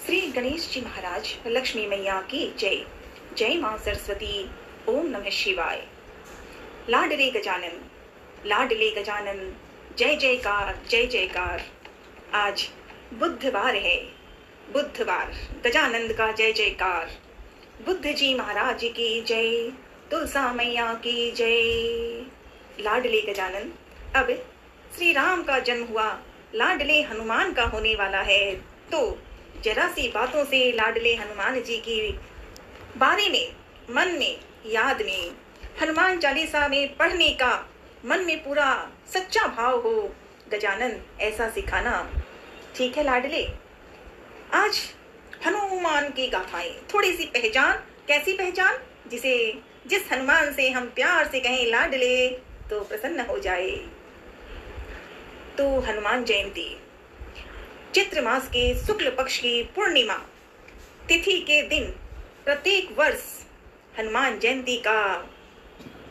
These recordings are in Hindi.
श्री गणेश जी महाराज, लक्ष्मी मैया की जय। जय मां सरस्वती। ओम नमः शिवाय। लाडले गजानन, लाडले गजानन, जय जयकार जय जयकार। आज बुधवार है, बुधवार, गजानंद का जय जयकार। बुद्ध जी महाराज की जय, तुलसा मैया की जय। लाडले गजानन, अब श्री राम का जन्म हुआ, लाडले हनुमान का होने वाला है, तो जरा सी बातों से लाडले हनुमान जी की बारे में, मन में, याद में, हनुमान चालीसा में पढ़ने का मन में पूरा सच्चा भाव हो। गजानन ऐसा सिखाना। ठीक है लाडले, आज हनुमान की गाथाएं, थोड़ी सी पहचान। कैसी पहचान? जिस हनुमान से हम प्यार से कहें लाडले तो प्रसन्न हो जाए। तो हनुमान जयंती चैत्र मास के शुक्ल पक्ष की पूर्णिमा तिथि के दिन प्रत्येक वर्ष हनुमान जयंती का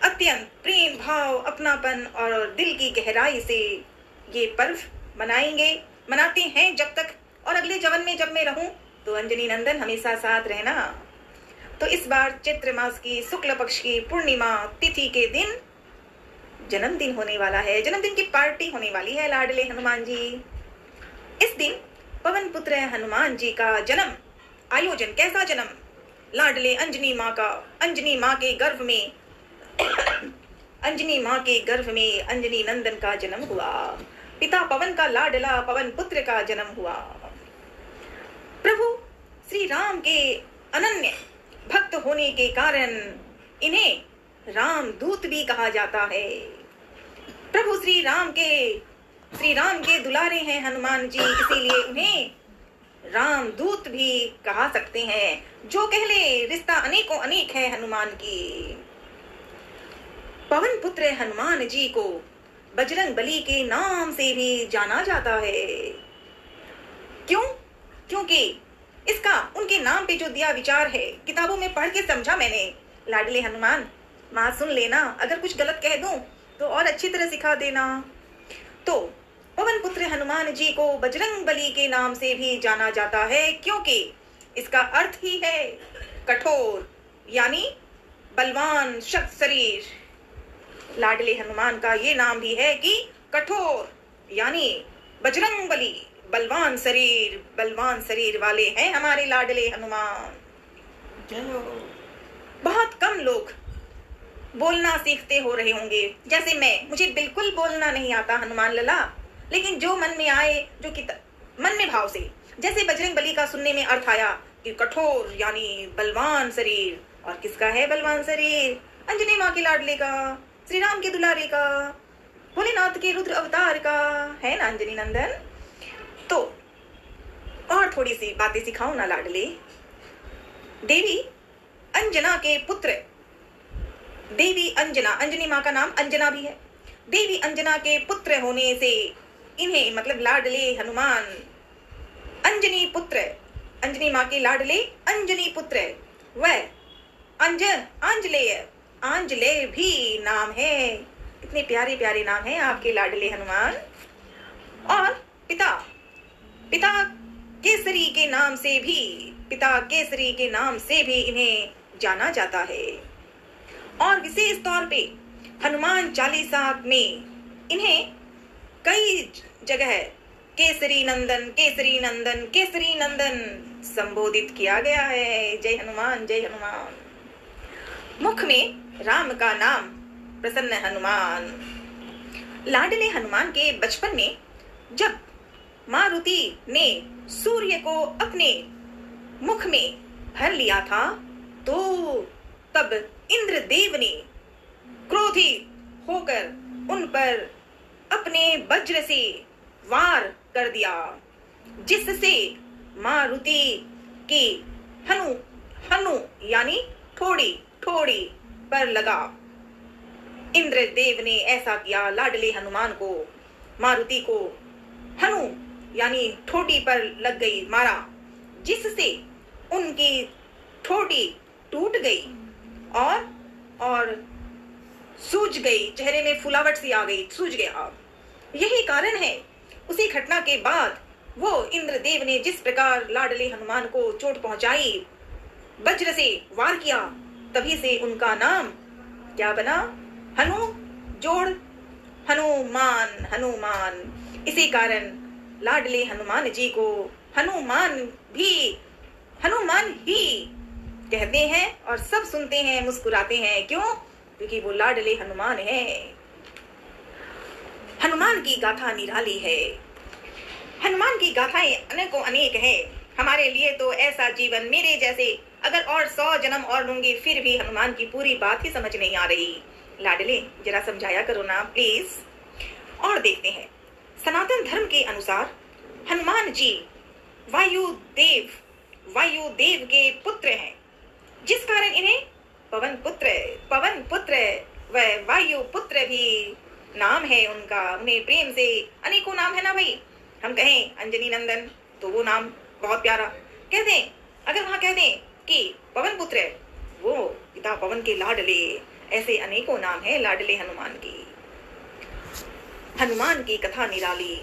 अत्यंत प्रेम भाव, अपनापन और दिल की गहराई से ये पर्व मनाते हैं जब तक, और अगले जन्म में जब मैं रहूं तो अंजनी नंदन हमेशा साथ रहना। तो इस बार चैत्र मास की शुक्ल पक्ष की पूर्णिमा तिथि के दिन जन्मदिन होने वाला है, जन्मदिन की पार्टी होने वाली है लाडले हनुमान जी। इस दिन पवन पुत्र हनुमान जी का जन्म आयोजन, कैसा जन्म? लाडले अंजनी माँ का, अंजनी माँ के गर्भ में अंजनी माँ के गर्भ में अंजनी नंदन का जन्म हुआ। पिता पवन का लाडला पवन पुत्र का जन्म हुआ। प्रभु श्री राम के अनन्य भक्त होने के कारण इन्हें राम दूत भी कहा जाता है। प्रभु श्री राम के दुलारे हैं हनुमान जी, इसीलिए उन्हें राम दूत भी कहा सकते हैं। जो कहले रिश्ता अनेकों अनेक है हनुमान की। पवन पुत्र हनुमान जी को बजरंग बली के नाम से भी जाना जाता है। क्यों? क्योंकि इसका उनके नाम पे जो दिया विचार है, किताबों में पढ़ के समझा मैंने। लाडले हनुमान, माँ सुन लेना, अगर कुछ गलत कह दूं तो और अच्छी तरह सिखा देना। तो पवन पुत्र हनुमान जी को बजरंग बली के नाम से भी जाना जाता है, क्योंकि इसका अर्थ ही है कठोर, यानी बलवान शक्त शरीर। लाडले हनुमान का ये नाम भी है कि कठोर, यानी बजरंग बली, बलवान शरीर वाले हैं हमारे लाडले हनुमान। बहुत कम लोग बोलना सीखते हो रहे होंगे, जैसे मुझे बिल्कुल बोलना नहीं आता हनुमान लला, लेकिन जो मन में आए, जो मन में भाव से, जैसे बजरंग बली का सुनने में अर्थ आया कि कठोर यानी बलवान शरीर। और किसका है बलवान शरीर? अंजनी माँ के लाडले का, श्री राम के दुलारे का, भोलेनाथ के रुद्र अवतार का है ना अंजनी नंदन। तो और थोड़ी सी बातें सिखाओ ना लाडले। देवी अंजना के पुत्र, देवी अंजना, अंजनी माँ का नाम अंजना भी है। देवी अंजना के पुत्र होने से इन्हें, मतलब लाडले हनुमान अंजनी पुत्र, अंजनी माँ के लाडले अंजनी पुत्र, वह आंजलेय भी नाम है। इतने प्यारे प्यारे नाम हैं आपके लाडले हनुमान। और पिता केसरी के नाम से भी इन्हें जाना जाता है। और विशेष तौर पे हनुमान चालीसा में इन्हें कई जगह केसरी नंदन संबोधित किया गया है। जय हनुमान जय हनुमान। मुख में राम का नाम, प्रसन्न हनुमान। लाडले हनुमान के बचपन में जब मारुति ने सूर्य को अपने मुख में भर लिया था, तो तब इंद्रदेव ने क्रोधित होकर उन पर अपने वज्र से वार कर दिया, जिससे मारुति की हनु यानी ठोड़ी पर लगा। इंद्रदेव ने ऐसा किया, लाडले हनुमान को, मारुति को हनु यानी ठोड़ी पर लग गई, मारा, जिससे उनकी ठोड़ी टूट गई और सूज गई, चेहरे में फुलावट सी आ गई, सूज गया। यही कारण है उसी घटना के बाद वो इंद्रदेव ने जिस प्रकार लाडले हनुमान को चोट पहुंचाई, वज्र से वार किया, तभी से उनका नाम क्या बना? हनु जोड़ हनुमान, हनुमान। इसी कारण लाडले हनुमान जी को हनुमान ही कहते हैं और सब सुनते हैं, मुस्कुराते हैं। क्यों? क्योंकि वो लाडले हनुमान हैं। हनुमान की गाथा निराली है। हनुमान की गाथाएं अनेकों अनेक है। हमारे लिए तो ऐसा जीवन, मेरे जैसे अगर और 100 जन्म और लूंगी फिर भी हनुमान की पूरी बात ही समझ नहीं आ रही। लाडले जरा समझाया करो ना प्लीज। और देखते हैं, सनातन धर्म के अनुसार हनुमान जी वायुदेव के पुत्र हैं, जिस कारण इन्हें पवन पुत्र व वायु पुत्र भी नाम है उनका। उन्हें प्रेम से अनेकों नाम है ना भाई। हम कहें अंजनी नंदन तो वो नाम बहुत प्यारा कह दें। अगर वहां कह दें कि पवन पुत्र है, वो पिता पवन के लाडले, ऐसे अनेकों नाम है लाडले हनुमान की। हनुमान की कथा निराली।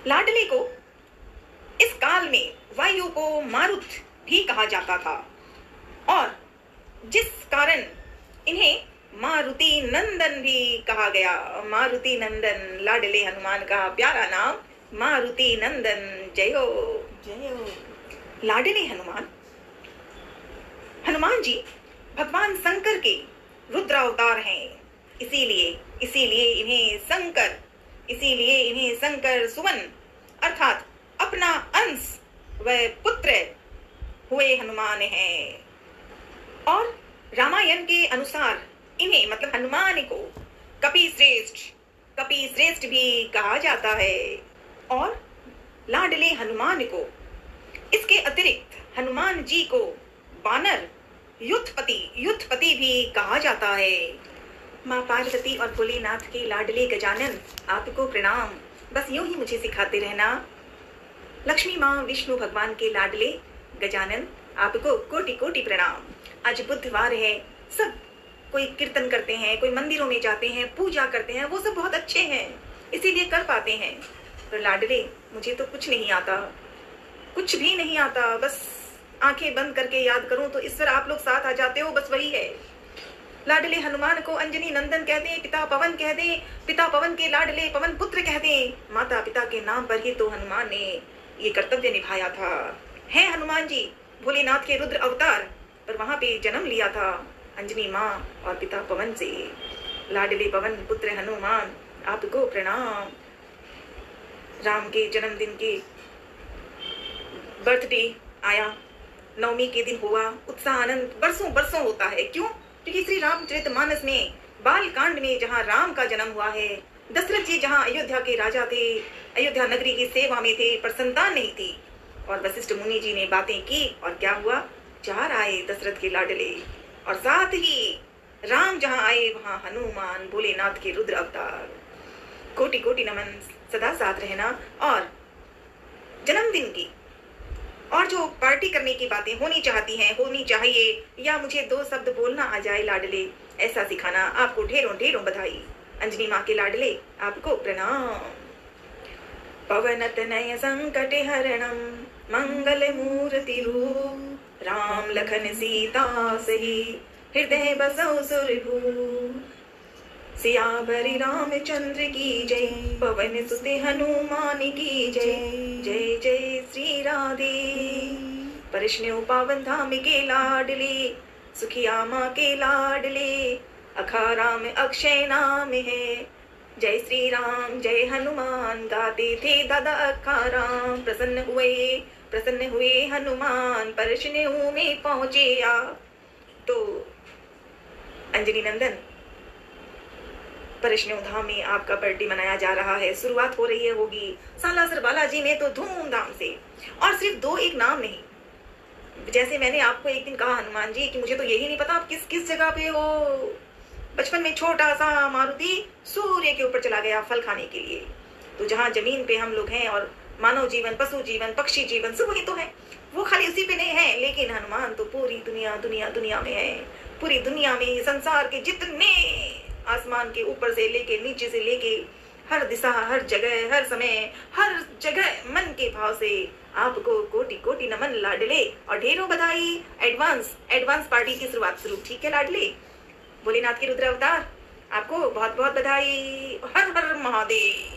लाडले को इस काल में वायु को मारुत भी कहा जाता था, और जिस कारण इन्हें मारुति नंदन भी कहा गया। मारुति नंदन, लाडले हनुमान का प्यारा नाम मारुति नंदन। जय हो, जय हो। लाडले हनुमान जी भगवान शंकर के रुद्रावतार हैं। इसीलिए इन्हें शंकर सुवन अर्थात अपना अंश व पुत्र हुए हनुमान हैं। और रामायण के अनुसार इन्हें मतलब हनुमान को कपि श्रेष्ठ भी कहा जाता है। और लाडले हनुमान को इसके अतिरिक्त हनुमान जी को बानर युद्धपति भी कहा जाता है। माँ पार्वती और भोलेनाथ के लाडले गजानन, आपको प्रणाम। बस यूं ही मुझे सिखाते रहना। लक्ष्मी माँ विष्णु भगवान के लाडले गजानन, आपको कोटि कोटि प्रणाम। आज बुधवार है, सब कोई कीर्तन करते हैं, कोई मंदिरों में जाते हैं, पूजा करते हैं, वो सब बहुत अच्छे हैं, इसीलिए कर पाते हैं। पर लाडले, मुझे तो कुछ नहीं आता, कुछ भी नहीं आता। बस आंखें बंद करके याद करूं तो ईश्वर आप लोग साथ आ जाते हो, बस वही है। लाडले हनुमान को अंजनी नंदन कह दें, पिता पवन कह दें, पिता पवन के लाडले पवन पुत्र कह दें, माता पिता के नाम पर ही तो हनुमान ने ये कर्तव्य निभाया था। है हनुमान जी भोलेनाथ के रुद्र अवतार, पर वहां पे जन्म लिया था अंजनी माँ और पिता पवन से। लाडले पवन पुत्र हनुमान, आपको प्रणाम। राम के जन्मदिन के बर्थडे आया, नवमी के दिन हुआ, उत्साह आनंद बरसों होता है। क्यों? क्योंकि श्री रामचरितमानस में बाल कांड में जहाँ राम का जन्म हुआ है, दशरथ जी जहाँ अयोध्या के राजा थे, अयोध्या नगरी की सेवा में थे, पर संतान नहीं थी, और वशिष्ठ मुनि जी ने बातें की और क्या हुआ? 4 आए दशरथ के लाडले, और साथ ही राम जहाँ आए वहाँ हनुमान भोलेनाथ के रुद्र अवतार। कोटि कोटि नमन, सदा साथ रहना। और जन्मदिन की और जो पार्टी करने की बातें होनी चाहिए, या मुझे 2 शब्द बोलना आ जाए लाडले, ऐसा सिखाना। आपको ढेरों ढेरों बधाई। अंजनी माँ के लाडले, आपको प्रणाम। पवन तनय संकट हरणम मंगल मूर्ति रूप, राम लखन सीता सही हृदय बसौ सुरभूप। सियावरी रामचंद्र की जय, पवन सुत हनुमान की जय। जय जय श्री राधे। परिष्णु पावन धाम के लाडले, सुखिया माँ के लाडले, अखाराम अक्षय नाम है। जय श्री राम जय हनुमान, गाते थे दादा अखाराम। प्रसन्न हुए हनुमान, परिष्णु में पहुंचे आ। तो अंजनी नंदन, परिष्णु धाम में आपका बर्थडे मनाया जा रहा है, शुरुआत हो रही है, होगी सालासर बालाजी में तो धूमधाम से। और सिर्फ 2-1 नाम नहीं, जैसे मैंने आपको एक दिन कहा हनुमान जी कि मुझे तो यही नहीं पता आप किस जगह पे हो। बचपन में छोटा सा मारुति सूर्य के ऊपर चला गया फल खाने के लिए। तो जहाँ जमीन पे हम लोग हैं और मानव जीवन, पशु जीवन, पक्षी जीवन सब वही तो है, वो खाली उसी पे नहीं है। लेकिन हनुमान तो पूरी दुनिया में है। पूरी दुनिया में संसार के जितने आसमान के ऊपर से लेके नीचे से लेके हर दिशा, हर जगह, हर समय, हर जगह मन के भाव से आपको कोटि कोटि नमन लाडले, और ढेरों बधाई। एडवांस पार्टी की शुरुआत शुरू, ठीक है लाडले। भोलेनाथ के रुद्र अवतार, आपको बहुत बहुत बधाई। हर हर महादेव।